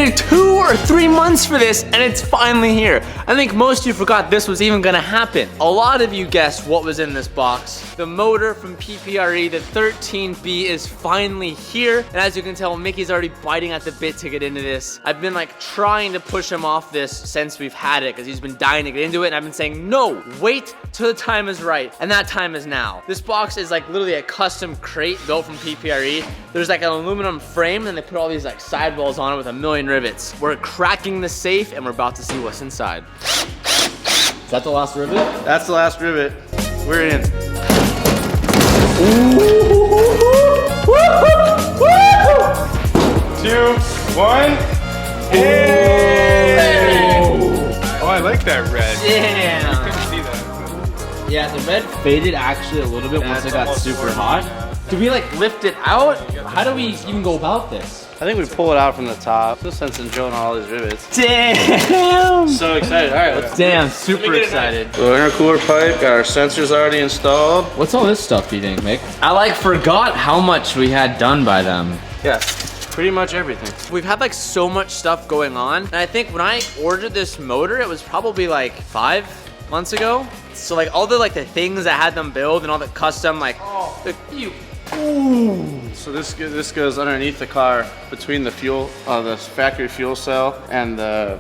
waited 2 or 3 months for this, and it's finally here. I think most of you forgot this was even gonna happen. A lot of you guessed what was in this box. The motor from PPRE, the 13B, is finally here. And as you can tell, Mickey's already biting at the bit to get into this. I've been like trying to push him off this since we've had it, because he's been dying to get into it, and I've been saying, no, wait till the time is right. And that time is now. This box is like literally a custom crate built from PPRE. There's like an aluminum frame, and they put all these like sidewalls on it with a million rivets. We're cracking the safe, and we're about to see what's inside. Is that the last rivet? That's the last rivet. We're in. Two, one. Hey! Oh, I like that red. Damn. I couldn't see that. Yeah, the red faded actually a little bit once it got super hot. Do we like lift it out? How do we even go about this? I think we pull it out from the top. No sense in drilling all these rivets. Damn! So excited. All right, let's. Damn, super excited. So intercooler pipe, got our sensors already installed. What's all this stuff, do you think, Mick? I like forgot how much we had done by them. Yeah, pretty much everything. We've had like so much stuff going on, and I think when I ordered this motor, it was probably like 5 months ago. So like all the things I had them build and all the custom So this goes underneath the car, between the fuel, the factory fuel cell, and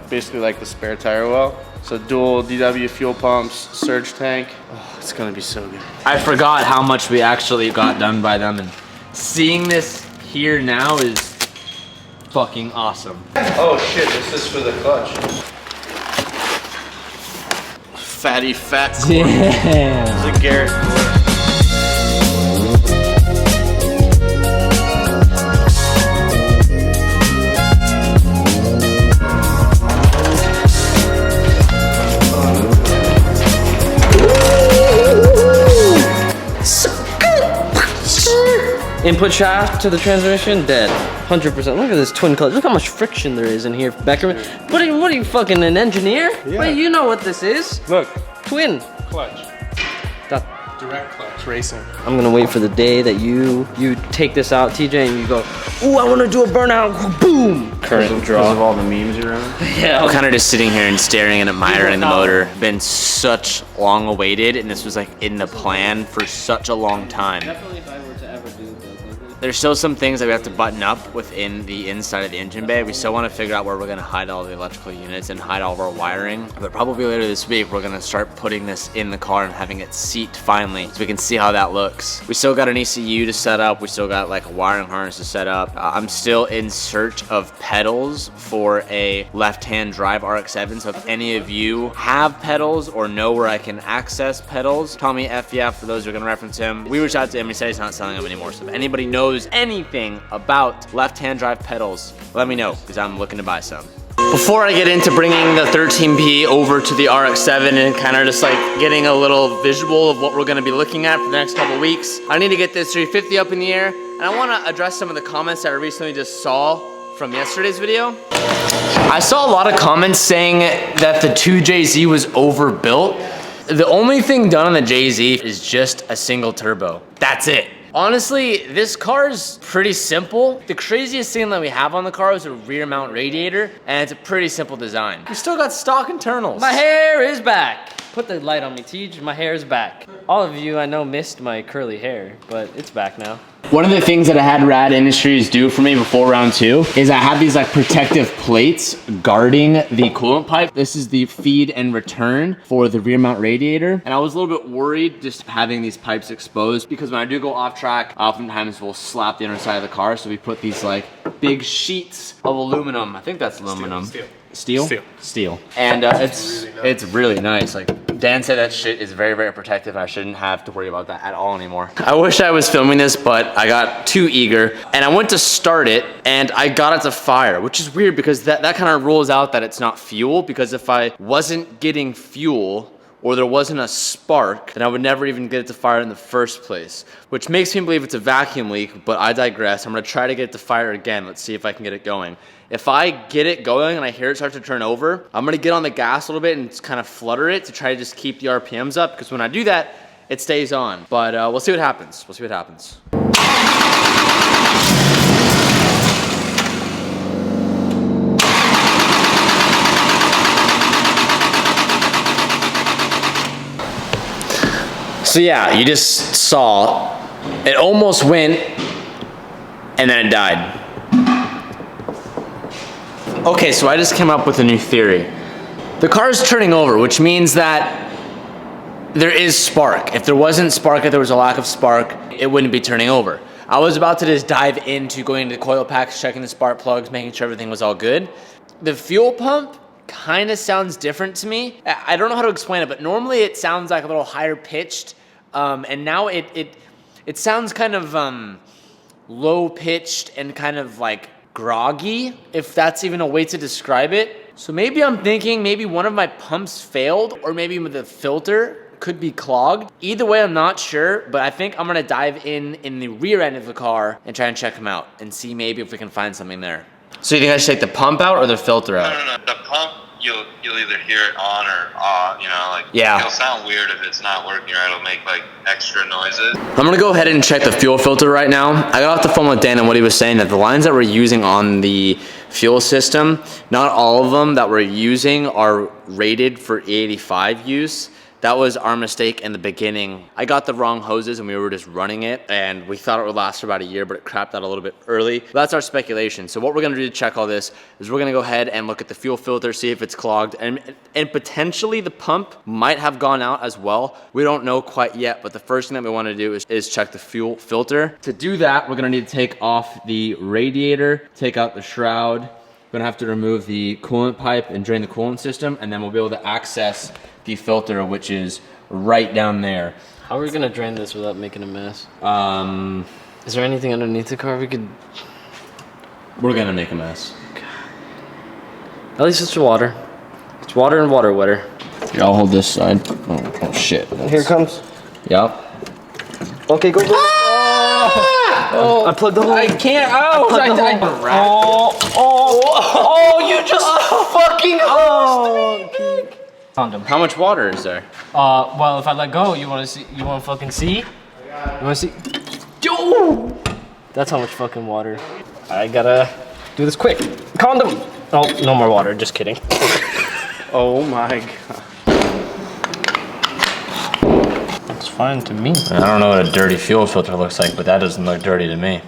basically like the spare tire well. So dual DW fuel pumps, surge tank. Oh, it's gonna be so good. I forgot how much we actually got done by them, and seeing this here now is fucking awesome. Oh shit, this is for the clutch. Fatty fat core. Damn. It's a Garrett core. Input shaft to the transmission, dead. 100%. Look at this twin clutch. Look how much friction there is in here, Beckerman. What are you fucking an engineer? Yeah. Wait, you know what this is? Look, Twin. clutch. Direct clutch racing. I'm gonna wait for the day that you take this out, TJ, and you go, ooh, I wanna do a burnout, boom! Current draw. Because of all the memes around. Yeah. I'm kind of just sitting here and staring and admiring the motor. Been such long awaited, and this was like in the plan for such a long time. Definitely if I were to ever do this. There's still some things that we have to button up within the inside of the engine bay. We still want to figure out where we're going to hide all the electrical units and hide all of our wiring. But probably later this week, we're going to start putting this in the car and having it seat finally, so we can see how that looks. We still got an ECU to set up. We still got like a wiring harness to set up. I'm still in search of pedals for a left-hand drive RX-7. So if any of you have pedals or know where I can access pedals, tell me F yeah for those who are going to reference him. We reached out to him. He said he's not selling them anymore. So if anybody knows anything about left-hand drive pedals, let me know, because I'm looking to buy some. Before I get into bringing the 13B over to the RX-7 and kind of just like getting a little visual of what we're going to be looking at for the next couple weeks, I need to get this 350 up in the air, and I want to address some of the comments that I recently just saw from yesterday's video. I saw a lot of comments saying that the 2JZ was overbuilt. The only thing done on the JZ is just a single turbo. That's it. Honestly, this car is pretty simple. The craziest thing that we have on the car is a rear mount radiator, and it's a pretty simple design. We still got stock internals. My hair is back. Put the light on me, Tej. My hair is back. All of you I know missed my curly hair, but it's back now. One of the things that I had Rad Industries do for me before round 2 is I had these like protective plates guarding the coolant pipe. This is the feed and return for the rear mount radiator. And I was a little bit worried just having these pipes exposed, because when I do go off track, oftentimes we'll slap the inner side of the car. So we put these like big sheets of aluminum. I think that's aluminum. Steel? Steel. And it's really nice. Like Dan said, that shit is very, very protective. I shouldn't have to worry about that at all anymore. I wish I was filming this, but I got too eager and I went to start it and I got it to fire, which is weird because that kind of rules out that it's not fuel, because if I wasn't getting fuel or there wasn't a spark, then I would never even get it to fire in the first place, which makes me believe it's a vacuum leak, but I digress. I'm gonna try to get it to fire again. Let's see if I can get it going. If I get it going and I hear it start to turn over, I'm gonna get on the gas a little bit and just kind of flutter it to try to just keep the RPMs up, because when I do that, it stays on. But we'll see what happens. We'll see what happens. So yeah, you just saw it almost went and then it died. Okay, so I just came up with a new theory. The car is turning over, which means that there is spark. If there wasn't spark, if there was a lack of spark, it wouldn't be turning over. I was about to just dive into going into coil packs, checking the spark plugs, making sure everything was all good. The fuel pump kind of sounds different to me. I don't know how to explain it, but normally it sounds like a little higher pitched, and now it sounds kind of low pitched and kind of like groggy, if that's even a way to describe it. So maybe I'm thinking maybe one of my pumps failed, or maybe the filter could be clogged. Either way, I'm not sure, but I think I'm gonna dive in the rear end of the car and try and check them out and see maybe if we can find something there. So you think I should take the pump out or the filter out? No. The pump, you'll either hear it on or off, you know, like, yeah. It'll sound weird if it's not working right. It'll make like extra noises. I'm gonna go ahead and check the fuel filter right now. I got off the phone with Dan and what he was saying that the lines that we're using on the fuel system, not all of them that we're using are rated for E85 use. That was our mistake in the beginning. I got the wrong hoses and we were just running it and we thought it would last for about a year, but it crapped out a little bit early. But that's our speculation. So what we're gonna do to check all this is we're gonna go ahead and look at the fuel filter, see if it's clogged, and potentially the pump might have gone out as well. We don't know quite yet, but the first thing that we wanna do is check the fuel filter. To do that, we're gonna need to take off the radiator, take out the shroud. We're gonna have to remove the coolant pipe and drain the coolant system, and then we'll be able to access the filter, which is right down there. How are we gonna drain this without making a mess? Is there anything underneath the car we could? We're gonna make a mess. At least it's water. It's water and water wetter. Yeah, I'll hold this side. Oh shit. Here it comes. Yep. Okay, go. Oh, I plugged the hole. I can't. Oh, you just fucking Oh, condom. How much water is there? Well, if I let go, you wanna see? You wanna fucking see? You wanna see? Yo! That's how much fucking water. I gotta do this quick. Condom. Oh, no more water. Just kidding. Oh my god. It's fine to me. I don't know what a dirty fuel filter looks like, but that doesn't look dirty to me.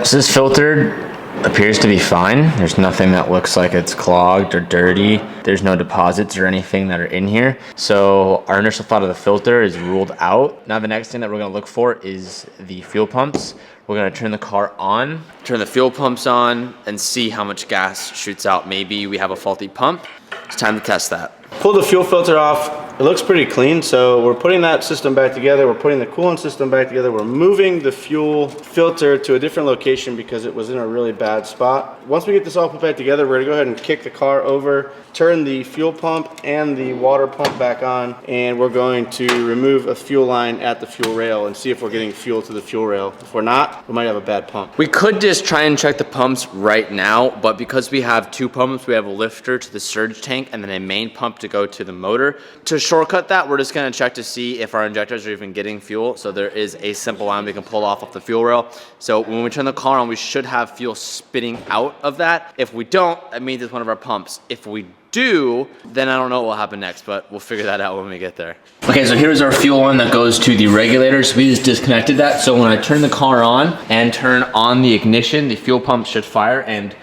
So this filter appears to be fine. There's nothing that looks like it's clogged or dirty. There's no deposits or anything that are in here. So our initial thought of the filter is ruled out. Now the next thing that we're gonna look for is the fuel pumps. We're gonna turn the car on, turn the fuel pumps on, and see how much gas shoots out. Maybe we have a faulty pump. It's time to test that. Pull the fuel filter off. It looks pretty clean, so we're putting that system back together. We're putting the coolant system back together. We're moving the fuel filter to a different location because it was in a really bad spot. Once we get this all put back together, we're gonna go ahead and kick the car over, turn the fuel pump and the water pump back on, and we're going to remove a fuel line at the fuel rail and see if we're getting fuel to the fuel rail. If we're not, we might have a bad pump. We could just try and check the pumps right now, but because we have two pumps, we have a lifter to the surge tank and then a main pump to go to the motor. To shortcut that, we're just gonna check to see if our injectors are even getting fuel. So there is a simple line we can pull off the fuel rail. So when we turn the car on, we should have fuel spitting out of that. If we don't, that means it's one of our pumps. If we do, then I don't know what will happen next, but we'll figure that out when we get there. Okay, so here's our fuel line that goes to the regulators. We just disconnected that. So when I turn the car on and turn on the ignition, the fuel pump should fire and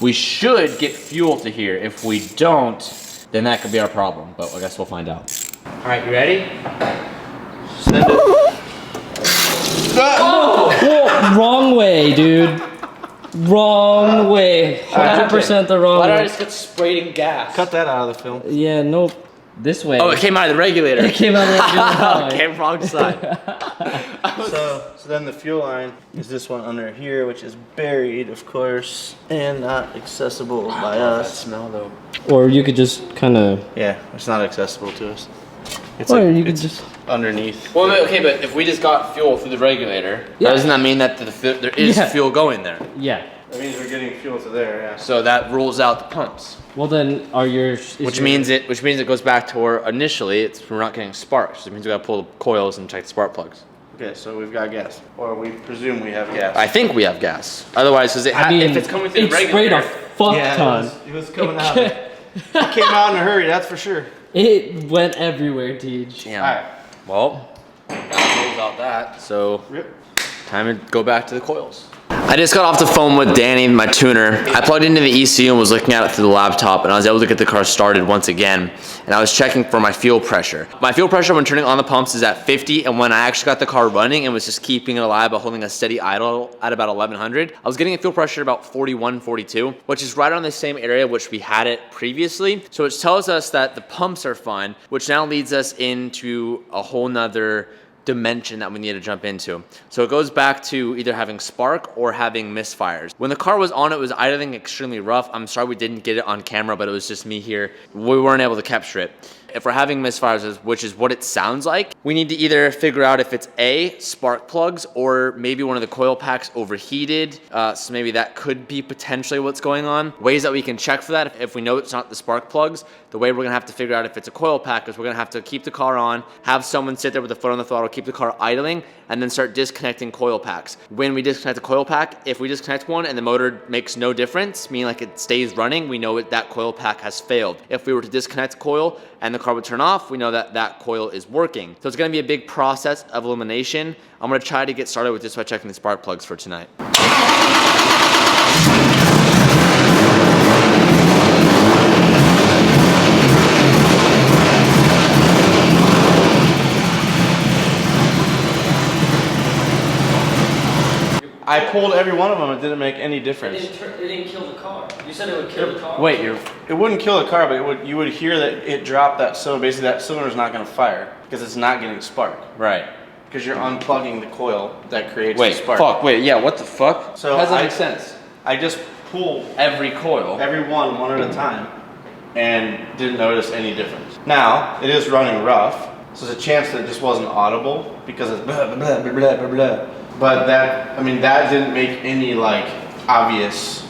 we should get fuel to here. If we don't, then that could be our problem, but I guess we'll find out. All right, you ready? Send it. Oh, wrong way, dude. Wrong way. 100% the wrong Why did I way. just get sprayed in gas? Cut that out of the film. Yeah, nope. This way. Oh, it came out of the regulator. It came out of the regulator. Came wrong side. So then the fuel line is this one under here, which is buried, of course, and not accessible by us. Smell though. Or you could just kind of. Yeah, it's not accessible to us. It's Or like, you could it's just. underneath. Well, okay, but if we just got fuel through the regulator, Yeah. doesn't that mean that there is Yeah. fuel going there? Yeah. That means we're getting fuel to there, yeah. So that rules out the pumps. Well, then are your. Which means it goes back to where initially we're not getting sparks. It means we gotta pull the coils and check the spark plugs. Okay, so we've got gas. Or we presume we have gas. I think we have gas. Otherwise, because if it's coming through the it sprayed regulator, a fuck ton. it was coming out. It came out in a hurry, that's for sure. It went everywhere, Teej. Damn. All right. Well, that rules out that. So Rip. time to go back to the coils. I just got off the phone with Danny, my tuner. I plugged into the ECU and was looking at it through the laptop, and I was able to get the car started once again. And I was checking for my fuel pressure. My fuel pressure when turning on the pumps is at 50, and when I actually got the car running and was just keeping it alive by holding a steady idle at about 1100, I was getting a fuel pressure about 41, 42, which is right around the same area which we had it previously. So it tells us that the pumps are fine, which now leads us into a whole nother dimension that we need to jump into. So it goes back to either having spark or having misfires. When the car was on, it was idling extremely rough. I'm sorry we didn't get it on camera, but it was just me here. We weren't able to capture it. If we're having misfires, which is what it sounds like, we need to either figure out if it's A, spark plugs, or maybe one of the coil packs overheated. So maybe that could be potentially what's going on. Ways that we can check for that, if we know it's not the spark plugs, the way we're gonna have to figure out if it's a coil pack is we're gonna have to keep the car on, have someone sit there with the foot on the throttle, keep the car idling, and then start disconnecting coil packs. When we disconnect the coil pack, if we disconnect one and the motor makes no difference, meaning like it stays running, we know that coil pack has failed. If we were to disconnect the coil and the car would turn off, we know that that coil is working. So it's gonna be a big process of elimination. I'm gonna try to get started with this by checking the spark plugs for tonight. I pulled every one of them, it didn't make any difference. It didn't kill the car. You said it would kill the car. Wait, It wouldn't kill the car, but you would hear that it dropped that cylinder. Basically, that cylinder is not going to fire because it's not getting spark. right. Because you're unplugging the coil that creates the spark. Yeah, what the fuck? So How does that make sense? I just pulled Every coil. every one at a time and didn't notice any difference. Now, it is running rough, so there's a chance that it just wasn't audible because it's blah, blah, blah, blah, blah, blah, blah. But that didn't make any like obvious.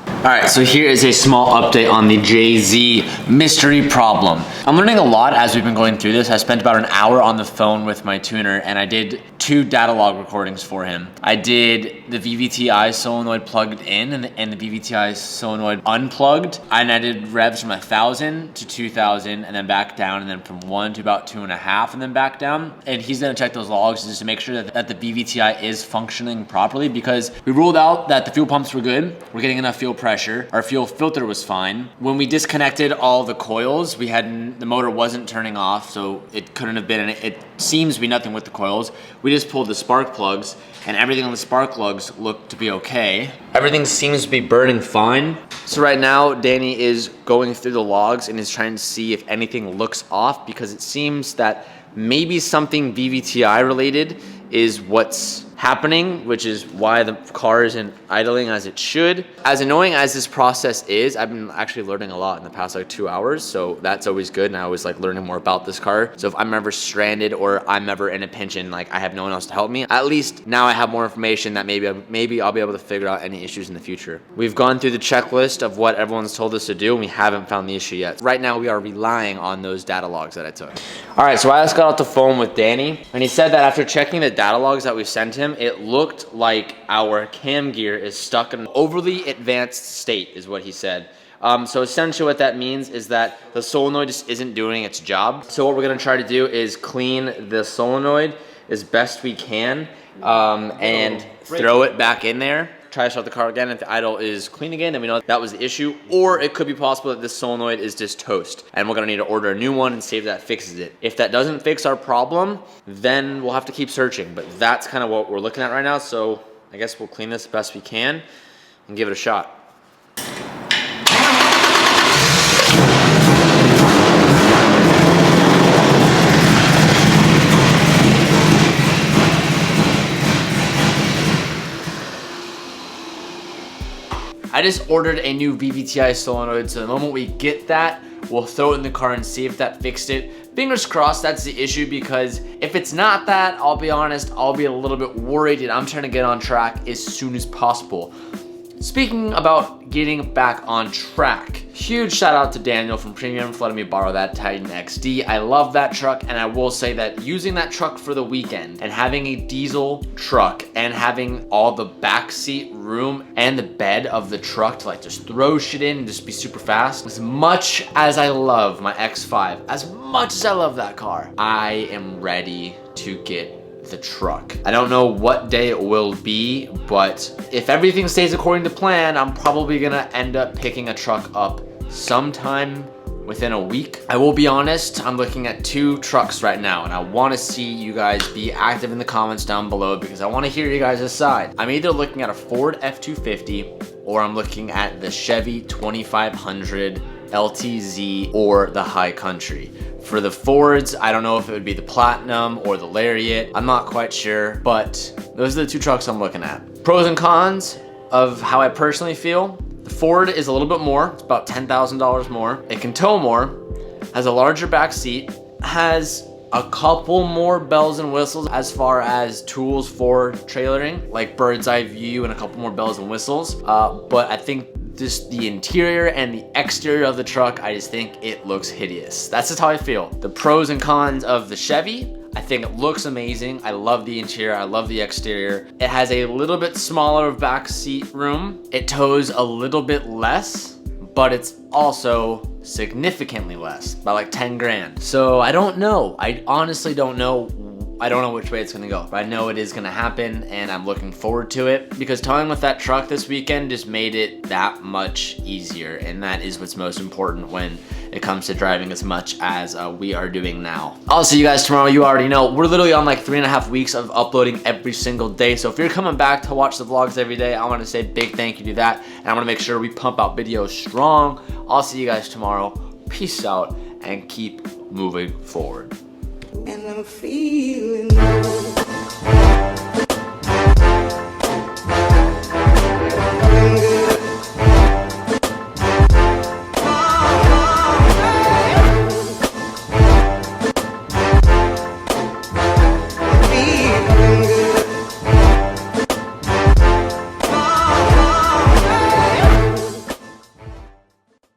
All right, so here is a small update on the JZ mystery problem. I'm learning a lot as we've been going through this. I spent about an hour on the phone with my tuner and I did 2 data log recordings for him. I did the VVTi solenoid plugged in and the VVTi solenoid unplugged. And I did revs from 1,000 to 2,000 and then back down, and then from 1 to about 2.5 and then back down. And he's gonna check those logs just to make sure that the VVTi is functioning properly, because we ruled out that the fuel pumps were good. We're getting enough fuel pressure. Our fuel filter was fine. When we disconnected all the coils, the motor wasn't turning off, so it couldn't have been, it seems to be nothing with the coils. We just pulled the spark plugs and everything on the spark plugs looked to be okay. Everything seems to be burning fine. So right now, Danny is going through the logs and is trying to see if anything looks off, because it seems that maybe something VVTi related is what's happening, which is why the car isn't idling as it should. As annoying as this process is, I've been actually learning a lot in the past like 2 hours, so that's always good, and I always like learning more about this car. So if I'm ever stranded or I'm ever in a pinch and like I have no one else to help me, at least now I have more information that maybe I'll be able to figure out any issues in the future. We've gone through the checklist of what everyone's told us to do, and we haven't found the issue yet. Right now we are relying on those data logs that I took. All right, so I just got off the phone with Danny, and he said that after checking the data logs that we sent him, it looked like our cam gear is stuck in an overly advanced state, is what he said. So essentially what that means is that the solenoid just isn't doing its job. So what we're gonna try to do is clean the solenoid as best we can and throw it back in there. Try to start the car again. If the idle is clean again, then we know that was the issue. Or it could be possible that this solenoid is just toast, and we're gonna need to order a new one and see if that fixes it. If that doesn't fix our problem, then we'll have to keep searching. But that's kind of what we're looking at right now. So I guess we'll clean this best we can and give it a shot. I just ordered a new VVTi solenoid, so the moment we get that, we'll throw it in the car and see if that fixed it. Fingers crossed that's the issue, because if it's not that, I'll be honest, I'll be a little bit worried, and I'm trying to get on track as soon as possible. Speaking about getting back on track, huge shout out to Daniel from Premium for letting me borrow that Titan XD. I love that truck, and I will say that using that truck for the weekend and having a diesel truck and having all the backseat room and the bed of the truck to like just throw shit in and just be super fast. As much as I love my X5, as much as I love that car, I am ready to get the truck. I don't know what day it will be, but if everything stays according to plan, I'm probably gonna end up picking a truck up sometime within a week. I will be honest, I'm looking at 2 trucks right now, and I wanna see you guys be active in the comments down below because I wanna hear you guys' side. I'm either looking at a Ford F-250 or I'm looking at the Chevy 2500 LTZ or the High Country. For the Fords, I don't know if it would be the Platinum or the Lariat. I'm not quite sure, but those are the 2 trucks I'm looking at. Pros and cons of how I personally feel. The Ford is a little bit more. It's about $10,000 more. It can tow more, has a larger back seat, has a couple more bells and whistles as far as tools for trailering, like bird's eye view and a couple more bells and whistles. But I think just the interior and the exterior of the truck, I just think it looks hideous. That's just how I feel. The pros and cons of the Chevy, I think it looks amazing. I love the interior, I love the exterior. It has a little bit smaller back seat room. It tows a little bit less, but it's also significantly less, by like 10 grand. So I don't know. I honestly don't know. I don't know which way it's gonna go, but I know it is gonna happen and I'm looking forward to it because towing with that truck this weekend just made it that much easier, and that is what's most important when it comes to driving as much as we are doing now. I'll see you guys tomorrow. You already know we're literally on like 3.5 weeks of uploading every single day, so if you're coming back to watch the vlogs every day, I want to say big thank you to that, and I want to make sure we pump out videos strong. I'll see you guys tomorrow. Peace out and keep moving forward. And I'm feeling good.